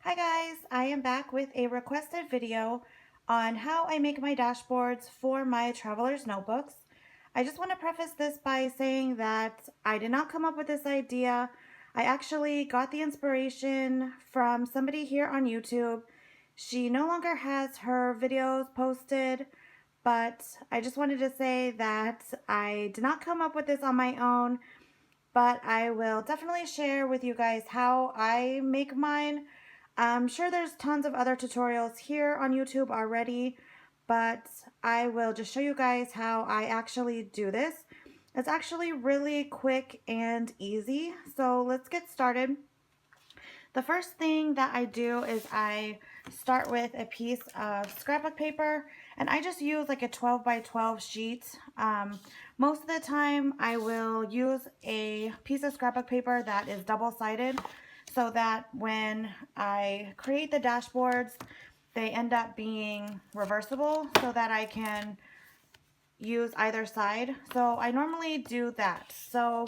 Hi guys, I am back with a requested video on how I make my dashboards for my traveler's notebooks. I just want to preface this by saying that I did not come up with this idea. I actually got the inspiration from somebody here on YouTube. She no longer has her videos posted, but I just wanted to say that I did not come up with this on my own, but I will definitely share with you guys how I make mine. I'm sure there's tons of other tutorials here on YouTube already, but I will just show you guys how I actually do this. It's actually really quick and easy, so let's get started. The first thing that I do is I start with a piece of scrapbook paper, and I just use like a 12 by 12 sheet. Most of the time I will use a piece of scrapbook paper that is double-sided so that when I create the dashboards, they end up being reversible so that I can use either side. So I normally do that. So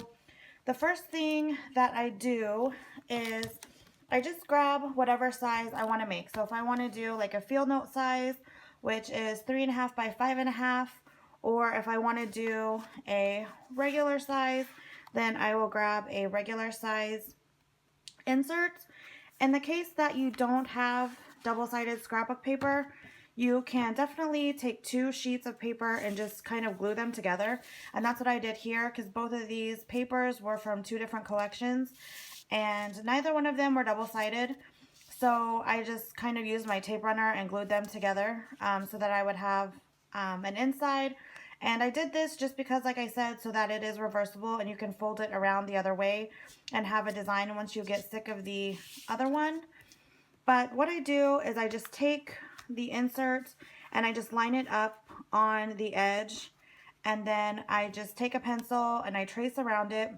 the first thing that I do is I just grab whatever size I want to make. So if I want to do like a field note size, which is 3.5 by 5.5, or if I want to do a regular size, then I will grab a regular size insert. In the case that you don't have double-sided scrapbook paper, you can definitely take two sheets of paper and just kind of glue them together. And that's what I did here because both of these papers were from two different collections and neither one of them were double-sided. So I just kind of used my tape runner and glued them together so that I would have an inside. And I did this just because, like I said, so that it is reversible and you can fold it around the other way and have a design once you get sick of the other one. But what I do is I just take the insert and I just line it up on the edge, and then I just take a pencil and I trace around it,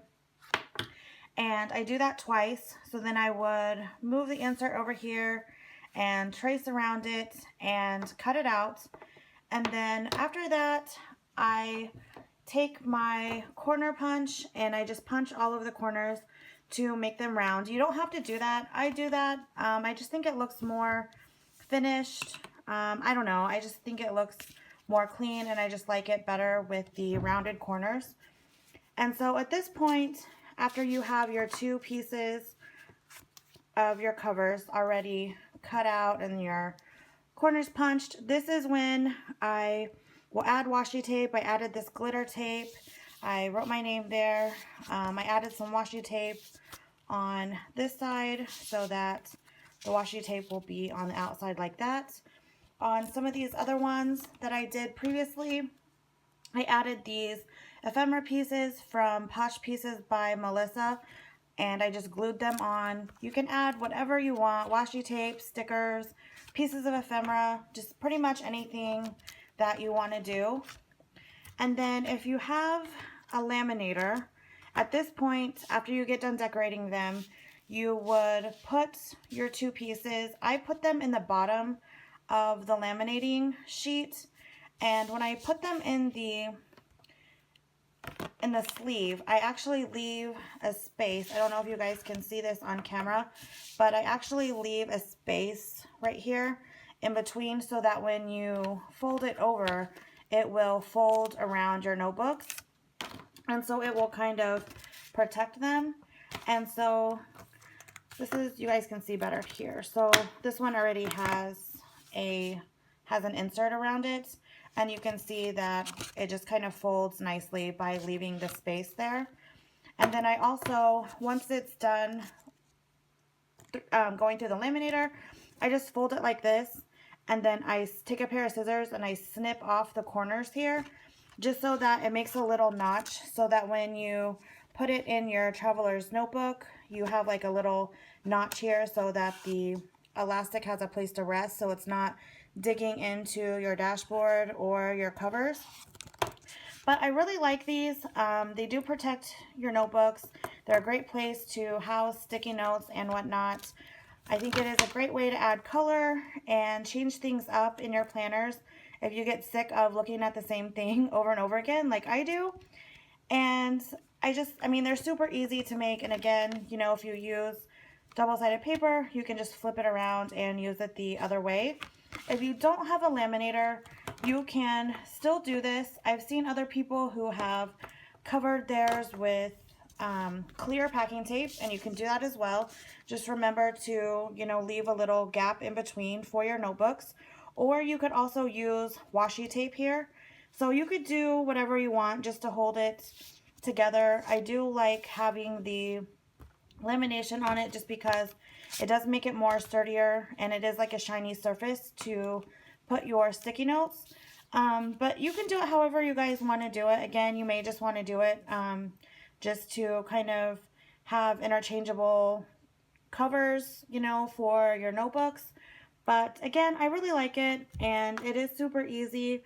and I do that twice. So then I would move the insert over here and trace around it and cut it out. And then after that, I take my corner punch and I just punch all over the corners to make them round. You don't have to do that. I do that. I just think it looks more finished. I don't know. I just think it looks more clean and I just like it better with the rounded corners. And so at this point, after you have your two pieces of your covers already cut out and your corners punched, this is when I will add washi tape. I added this glitter tape. I wrote my name there. I added some washi tape on this side so that the washi tape will be on the outside like that. On some of these other ones that I did previously, I added these ephemera pieces from Posh Pieces by Melissa, and I just glued them on. You can add whatever you want, washi tape, stickers, pieces of ephemera, just pretty much anything that you want to do. And then if you have a laminator, at this point, after you get done decorating them, you would put your two pieces. I put them in the bottom of the laminating sheet, and when I put them in the sleeve, I actually leave a space. I don't know if you guys can see this on camera, but I actually leave a space right here in between so that when you fold it over, it will fold around your notebooks, and so it will kind of protect them. And so this is, you guys can see better here. So this one already has an insert around it, and you can see that it just kind of folds nicely by leaving the space there. And then I also, once it's done going through the laminator, I just fold it like this, and then I take a pair of scissors and I snip off the corners here just so that it makes a little notch so that when you put it in your traveler's notebook, you have like a little notch here so that the elastic has a place to rest so it's not digging into your dashboard or your covers. But I really like these. They do protect your notebooks. They're a great place to house sticky notes and whatnot. I think it is a great way to add color and change things up in your planners if you get sick of looking at the same thing over and over again like I do. And I mean, they're super easy to make. And again, you know, if you use double-sided paper, you can just flip it around and use it the other way. If you don't have a laminator, you can still do this. I've seen other people who have covered theirs with clear packing tape, and you can do that as well. Just remember to, leave a little gap in between for your notebooks. Or you could also use washi tape here. So you could do whatever you want just to hold it together. I do like having the lamination on it just because it does make it more sturdier, and it is like a shiny surface to put your sticky notes. But you can do it however you guys want to do it. Again, you may just want to do it just to kind of have interchangeable covers, for your notebooks. But again, I really like it, and it is super easy.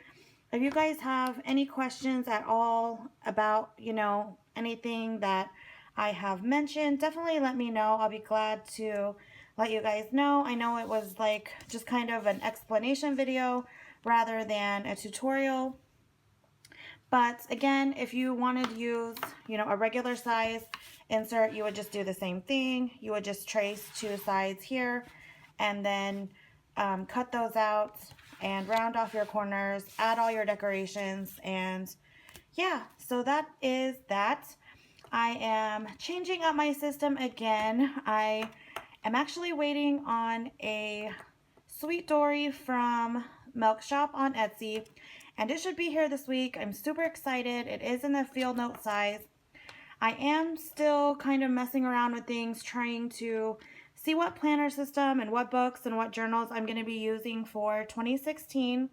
If you guys have any questions at all about, anything that I have mentioned, definitely let me know. I'll be glad to let you guys know. I know it was like just kind of an explanation video rather than a tutorial. But again, if you wanted to use, a regular size insert, you would just do the same thing. You would just trace two sides here and then cut those out and round off your corners, add all your decorations, and yeah, so that is that. I am changing up my system again. I am actually waiting on a Sweet Dory from Milk Shop on Etsy, and it should be here this week. I'm super excited. It is in the field note size. I am still kind of messing around with things, trying to see what planner system and what books and what journals I'm going to be using for 2016.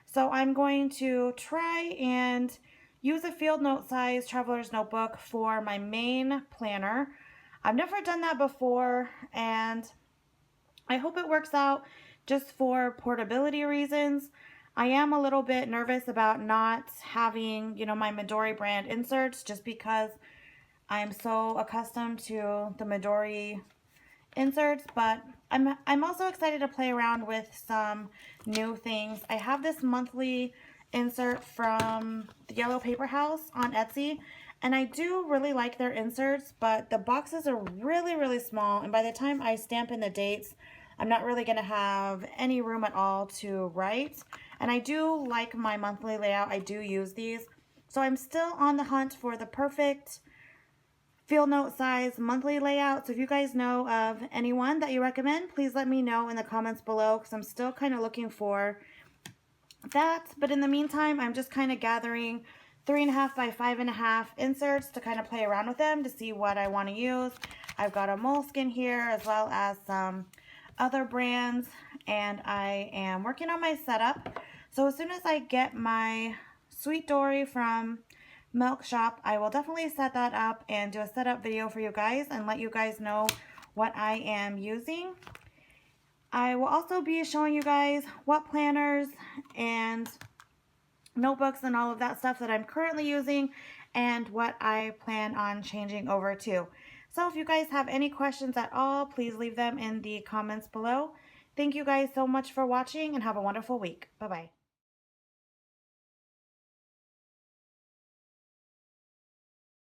So I'm going to try and use a field note size traveler's notebook for my main planner. I've never done that before, and I hope it works out just for portability reasons. I am a little bit nervous about not having, my Midori brand inserts just because I'm so accustomed to the Midori inserts, but I'm also excited to play around with some new things. I have this monthly insert from the Yellow Paper House on Etsy, and I do really like their inserts, but the boxes are really, really small, and by the time I stamp in the dates, I'm not really going to have any room at all to write. And I do like my monthly layout. I do use these. So I'm still on the hunt for the perfect field note size monthly layout. So if you guys know of anyone that you recommend, please let me know in the comments below, because I'm still kind of looking for that. But in the meantime, I'm just kind of gathering 3.5 by 5.5 inserts to kind of play around with them to see what I want to use. I've got a Moleskine here as well as some other brands, and I am working on my setup. So as soon as I get my Sweet Dory from Milk Shop, I will definitely set that up and do a setup video for you guys and let you guys know what I am using. I will also be showing you guys what planners and notebooks and all of that stuff that I'm currently using and what I plan on changing over to. So if you guys have any questions at all, please leave them in the comments below. Thank you guys so much for watching, and have a wonderful week. Bye-bye.